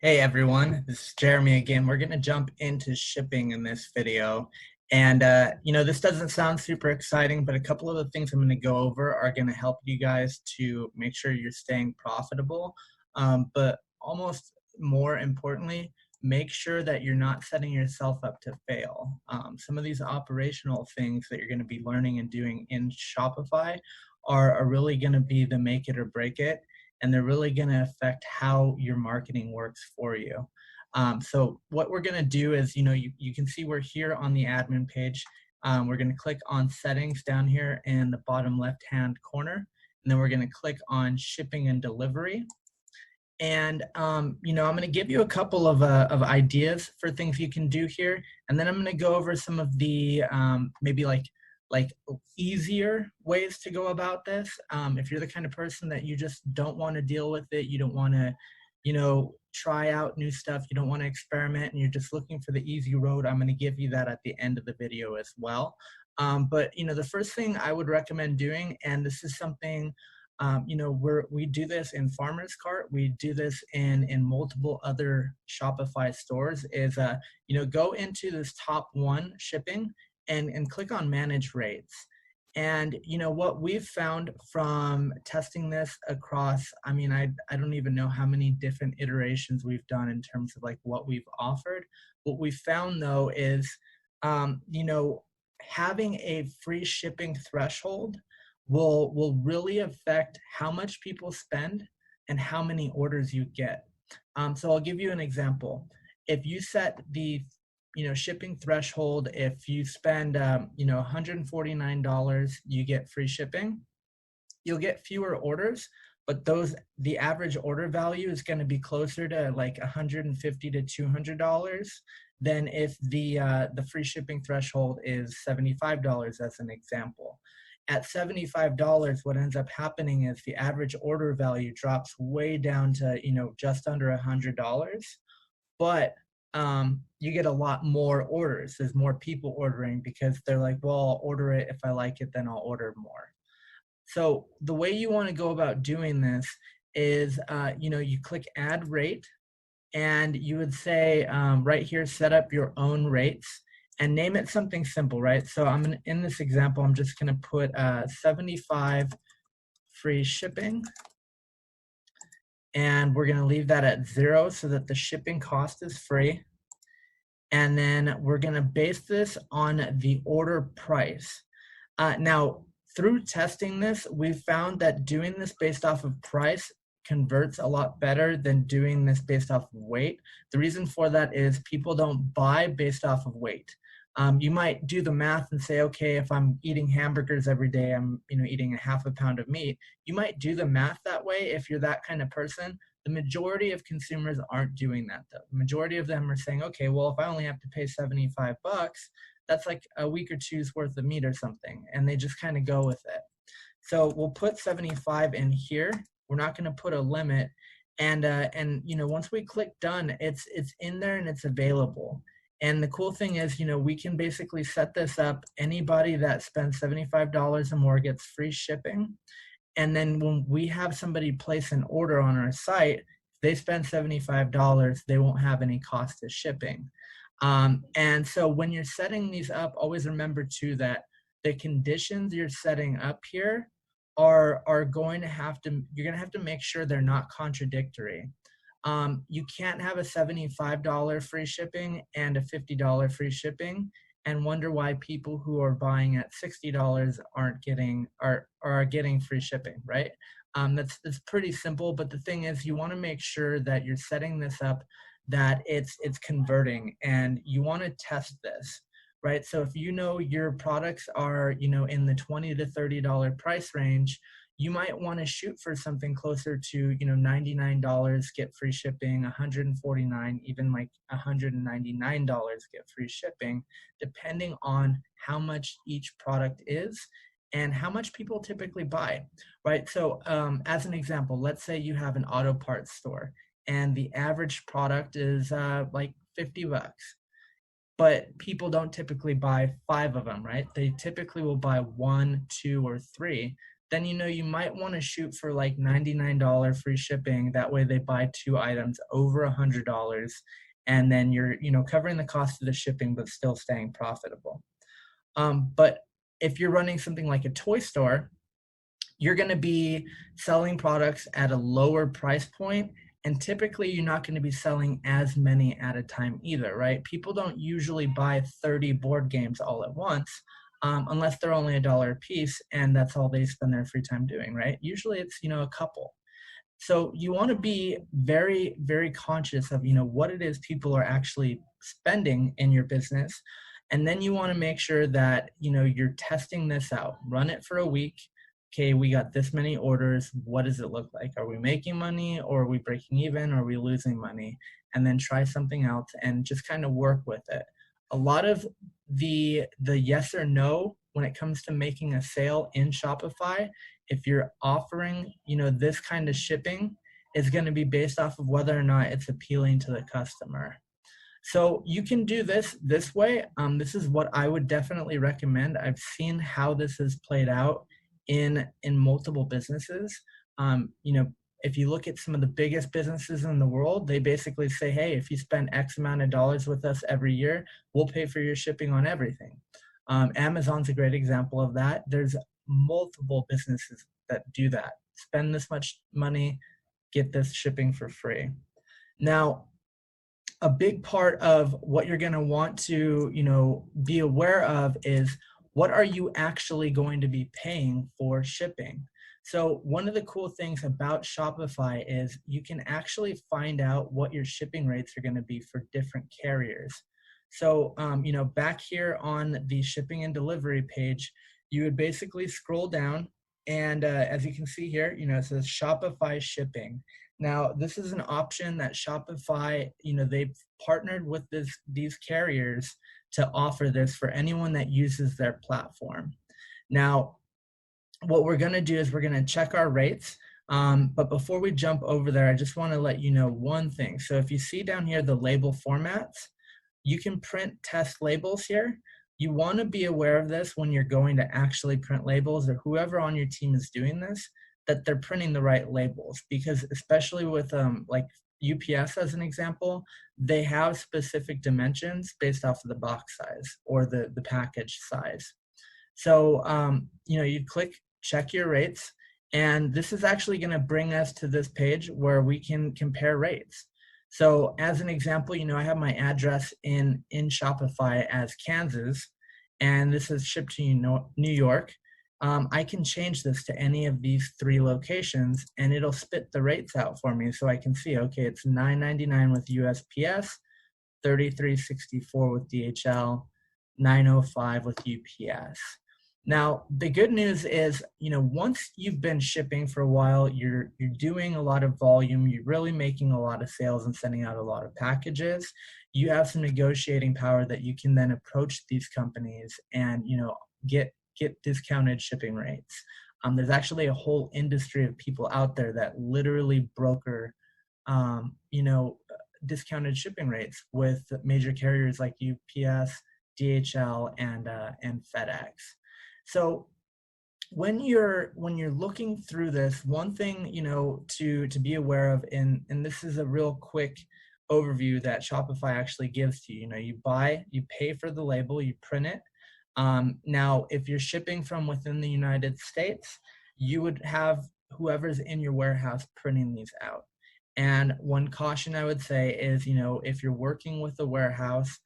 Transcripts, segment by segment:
Hey everyone, this is Jeremy again. We're going to jump into shipping in this video. And, this doesn't sound super exciting, but a couple of the things I'm going to go over are going to help you guys to make sure you're staying profitable. But almost more importantly, make sure that you're not setting yourself up to fail. Some of these operational things that you're going to be learning and doing in Shopify are really going to be the make it or break it, and they're really going to affect how your marketing works for you. So what we're going to do is, you can see we're here on the admin page. We're going to click on settings down here in the bottom left-hand corner, and then we're going to click on shipping and delivery. And, I'm going to give you a couple of ideas for things you can do here. And then I'm going to go over some of the maybe like easier ways to go about this. If you're the kind of person that you just don't want to deal with it, you don't want to, try out new stuff, you don't want to experiment, and you're just looking for the easy road, I'm going to give you that at the end of the video as well. But the first thing I would recommend doing, and this is something we do this in Farmer's Cart, we do this in multiple other Shopify stores, is go into this top one, shipping, and click on manage rates. And what we've found from testing this across, I don't even know how many different iterations we've done in terms of like what we've offered. What we found though is having a free shipping threshold will really affect how much people spend and how many orders you get. So I'll give you an example. If you set the shipping threshold, if you spend $149, you get free shipping, you'll get fewer orders, but the average order value is going to be closer to like $150 to $200 than if the free shipping threshold is $75, as an example. At $75, what ends up happening is the average order value drops way down to just under $100, but you get a lot more orders. There's more people ordering because they're like, well, I'll order it. If I like it, then I'll order more. So the way you want to go about doing this is, you click add rate, and you would say right here, set up your own rates and name it something simple, right? So in this example, I'm just going to put 75 free shipping. And we're going to leave that at 0 so that the shipping cost is free. And then we're going to base this on the order price. Now, through testing this, we've found that doing this based off of price converts a lot better than doing this based off of weight. The reason for that is people don't buy based off of weight. You might do the math and say, okay, if I'm eating hamburgers every day, I'm eating a half a pound of meat. You might do the math that way if you're that kind of person. The majority of consumers aren't doing that though. The majority of them are saying, okay, well, if I only have to pay $75, that's like a week or two's worth of meat or something. And they just kind of go with it. So we'll put 75 in here. We're not going to put a limit. And once we click done, it's in there and it's available. And the cool thing is, we can basically set this up. Anybody that spends $75 or more gets free shipping. And then when we have somebody place an order on our site, if they spend $75, they won't have any cost of shipping. And so when you're setting these up, always remember too that the conditions you're setting up here are going to have to, you're going to have to make sure they're not contradictory. You can't have a $75 free shipping and a $50 free shipping and wonder why people who are buying at $60 are getting free shipping, right? That's pretty simple, but the thing is, you want to make sure that you're setting this up that it's converting, and you want to test this, right? So if your products are in the $20 to $30 price range, you might want to shoot for something closer to $99 get free shipping, $149, even like $199 get free shipping, depending on how much each product is and how much people typically buy, right? So as an example, let's say you have an auto parts store and the average product is like $50, but people don't typically buy 5 of them, right? They typically will buy 1, 2, or 3. then, you might want to shoot for like $99 free shipping. That way they buy 2 items over $100, and then you're, covering the cost of the shipping, but still staying profitable. But if you're running something like a toy store, you're going to be selling products at a lower price point, and typically you're not going to be selling as many at a time either, right? People don't usually buy 30 board games all at once, unless they're only $1 a piece, and that's all they spend their free time doing, right? Usually it's, a couple. So you want to be very, very conscious of, what it is people are actually spending in your business. And then you want to make sure that, you're testing this out. Run it for a week. Okay, we got this many orders. What does it look like? Are we making money, or are we breaking even, or are we losing money? And then try something else and just kind of work with it. A lot of the yes or no when it comes to making a sale in Shopify, if you're offering, this kind of shipping, is going to be based off of whether or not it's appealing to the customer. So you can do this way. This is what I would definitely recommend. I've seen how this has played out in multiple businesses. If you look at some of the biggest businesses in the world, they basically say, hey, if you spend X amount of dollars with us every year, we'll pay for your shipping on everything. Amazon's a great example of that. There's multiple businesses that do that. Spend this much money, get this shipping for free. Now, a big part of what you're going to want to, be aware of is, what are you actually going to be paying for shipping? So one of the cool things about Shopify is you can actually find out what your shipping rates are going to be for different carriers. So, back here on the shipping and delivery page, you would basically scroll down, and as you can see here, it says Shopify shipping. Now, this is an option that Shopify, they've partnered with these carriers to offer this for anyone that uses their platform. Now, what we're going to do is we're going to check our rates. But before we jump over there, I just want to let you know one thing. So if you see down here the label formats, you can print test labels here. You want to be aware of this when you're going to actually print labels, or whoever on your team is doing this, that they're printing the right labels, because especially with like UPS as an example, they have specific dimensions based off of the box size or the package size. So, you click check your rates, and this is actually going to bring us to this page where we can compare rates. So as an example, I have my address in Shopify as Kansas, and this is shipped to New York. I can change this to any of these 3 locations, and it'll spit the rates out for me, so I can see, okay, it's $9.99 with USPS, $33.64 with DHL, $9.05 with UPS. Now, the good news is, once you've been shipping for a while, you're doing a lot of volume, you're really making a lot of sales and sending out a lot of packages, you have some negotiating power that you can then approach these companies and, get discounted shipping rates. There's actually a whole industry of people out there that literally broker, discounted shipping rates with major carriers like UPS, DHL, and FedEx. So when you're looking through this, one thing to be aware of, and this is a real quick overview that Shopify actually gives to you. You pay for the label, you print it. Now, if you're shipping from within the United States, you would have whoever's in your warehouse printing these out. And one caution I would say is, if you're working with a warehouse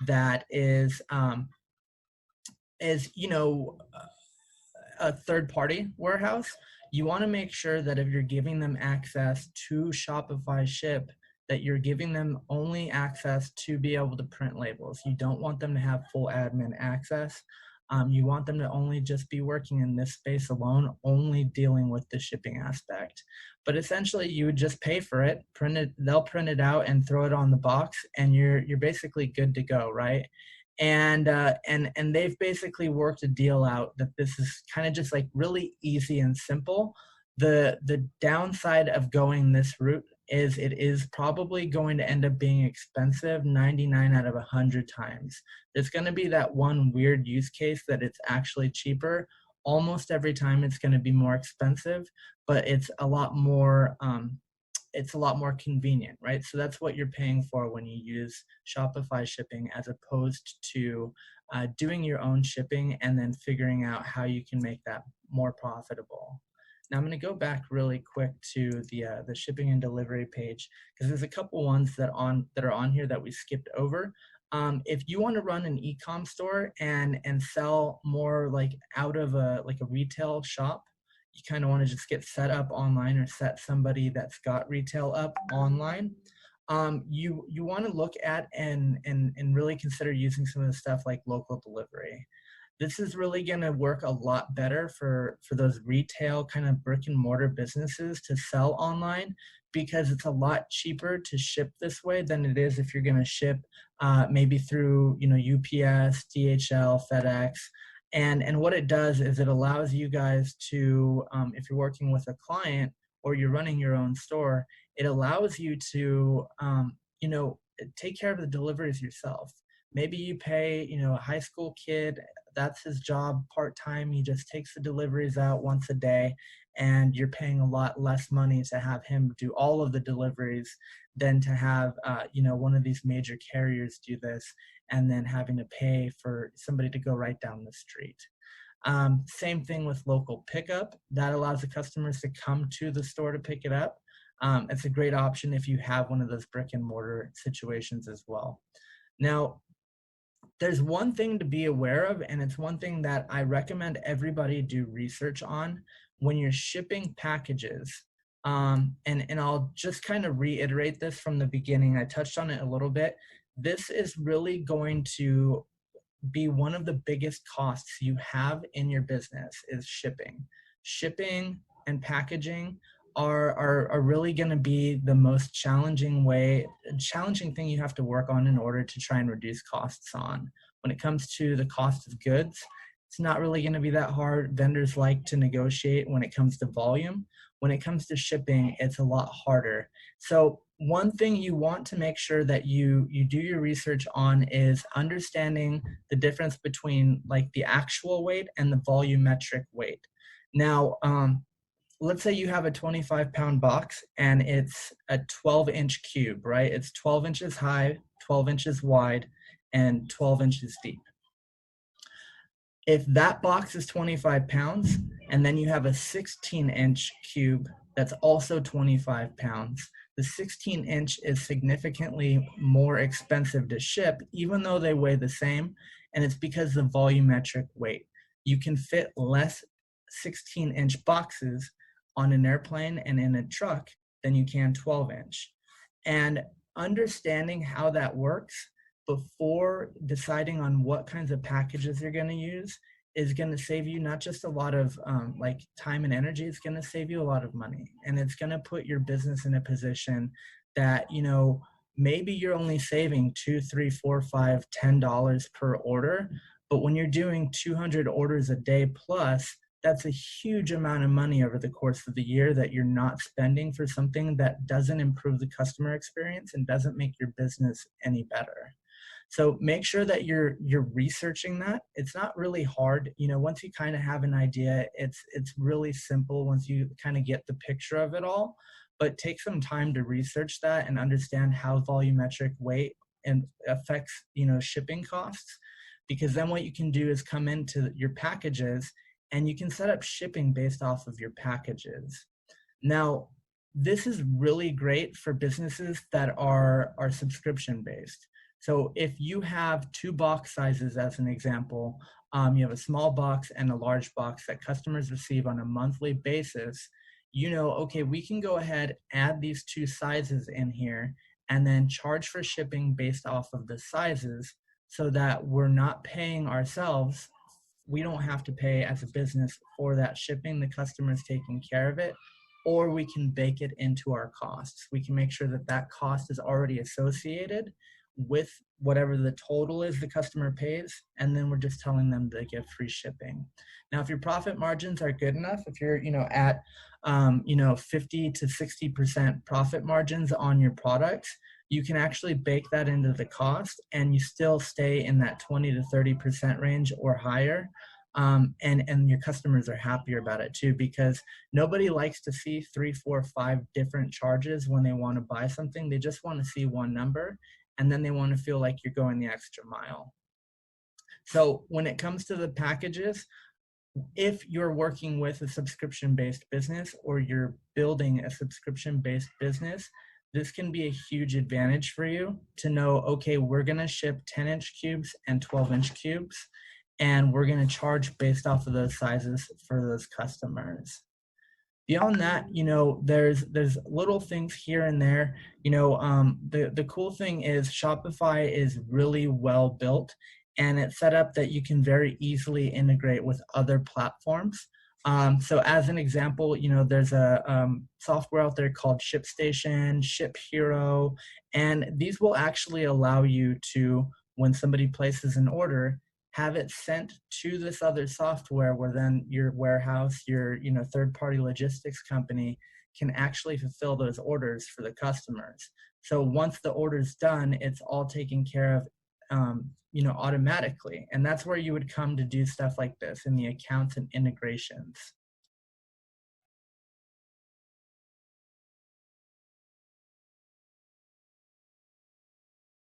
that is a third-party warehouse, you want to make sure that if you're giving them access to Shopify Ship, that you're giving them only access to be able to print labels. You don't want them to have full admin access. You want them to only just be working in this space alone, only dealing with the shipping aspect. But essentially, you would just pay for it, print it. They'll print it out and throw it on the box, and you're basically good to go, right? And they've basically worked a deal out that this is kind of just like really easy and simple. The downside of going this route is it is probably going to end up being expensive 99 out of 100 times. There's going to be that one weird use case that it's actually cheaper, almost every time it's going to be more expensive, but it's a lot more convenient, right? So that's what you're paying for when you use Shopify shipping, as opposed to doing your own shipping and then figuring out how you can make that more profitable. Now I'm going to go back really quick to the shipping and delivery page, because there's a couple ones that are on here that we skipped over. If you want to run an e-com store and sell more like out of a retail shop, you kind of want to just get set up online or set somebody that's got retail up online. You want to look at and really consider using some of the stuff like local delivery. This is really going to work a lot better for those retail kind of brick and mortar businesses to sell online, because it's a lot cheaper to ship this way than it is if you're going to ship maybe through UPS, DHL, FedEx. And what it does is it allows you guys to, if you're working with a client or you're running your own store, it allows you to, take care of the deliveries yourself. Maybe you pay, a high school kid, that's his job part-time. He just takes the deliveries out once a day, and you're paying a lot less money to have him do all of the deliveries than to have, one of these major carriers do this and then having to pay for somebody to go right down the street. Same thing with local pickup. That allows the customers to come to the store to pick it up. It's a great option if you have one of those brick and mortar situations as well. Now, there's one thing to be aware of, and it's one thing that I recommend everybody do research on when you're shipping packages. And I'll just kind of reiterate this from the beginning. I touched on it a little bit. This is really going to be one of the biggest costs you have in your business is shipping. Shipping and packaging are really going to be the most challenging thing you have to work on in order to try and reduce costs on. When it comes to the cost of goods, it's not really going to be that hard. Vendors like to negotiate when it comes to volume. When it comes to shipping, it's a lot harder. So one thing you want to make sure that you do your research on is understanding the difference between like the actual weight and the volumetric weight. Now, let's say you have a 25-pound box and it's a 12-inch cube, right? It's 12 inches high, 12 inches wide, and 12 inches deep. If that box is 25 pounds and then you have a 16-inch cube that's also 25 pounds, the 16-inch is significantly more expensive to ship, even though they weigh the same, and it's because of the volumetric weight. You can fit less 16-inch boxes on an airplane and in a truck than you can 12-inch. And understanding how that works before deciding on what kinds of packages you're going to use is going to save you not just a lot of time and energy, it's going to save you a lot of money. And it's going to put your business in a position that, maybe you're only saving $2, $3, $4, $5, $10 per order. But when you're doing 200 orders a day plus, that's a huge amount of money over the course of the year that you're not spending for something that doesn't improve the customer experience and doesn't make your business any better. So make sure that you're researching that. It's not really hard. Once you kind of have an idea, it's really simple once you kind of get the picture of it all. But take some time to research that and understand how volumetric weight and affects, shipping costs. Because then what you can do is come into your packages and you can set up shipping based off of your packages. Now, this is really great for businesses that are subscription based. So if you have two box sizes, as an example, you have a small box and a large box that customers receive on a monthly basis, okay, we can go ahead, add these two sizes in here, and then charge for shipping based off of the sizes so that we're not paying ourselves. We don't have to pay as a business for that shipping. The customer's taking care of it, or we can bake it into our costs. We can make sure that that cost is already associated with whatever the total is the customer pays, and then we're just telling them to get free shipping. Now, if your profit margins are good enough, if you're at 50 to 60% profit margins on your products, you can actually bake that into the cost and you still stay in that 20 to 30% range or higher. and your customers are happier about it too, because nobody likes to see 3, 4, 5 different charges when they want to buy something. They just want to see one number, and then they want to feel like you're going the extra mile. So when it comes to the packages, if you're working with a subscription-based business or you're building a subscription-based business, this can be a huge advantage for you to know, okay, we're going to ship 10-inch cubes and 12-inch cubes, and we're going to charge based off of those sizes for those customers. Beyond that, there's little things here and there. The cool thing is Shopify is really well built, and it's set up that you can very easily integrate with other platforms. So as an example, there's a software out there called ShipStation, ShipHero, and these will actually allow you to, when somebody places an order, have it sent to this other software where then your warehouse, your third-party logistics company can actually fulfill those orders for the customers. So once the order's done, it's all taken care of automatically. And that's where you would come to do stuff like this in the accounts and integrations.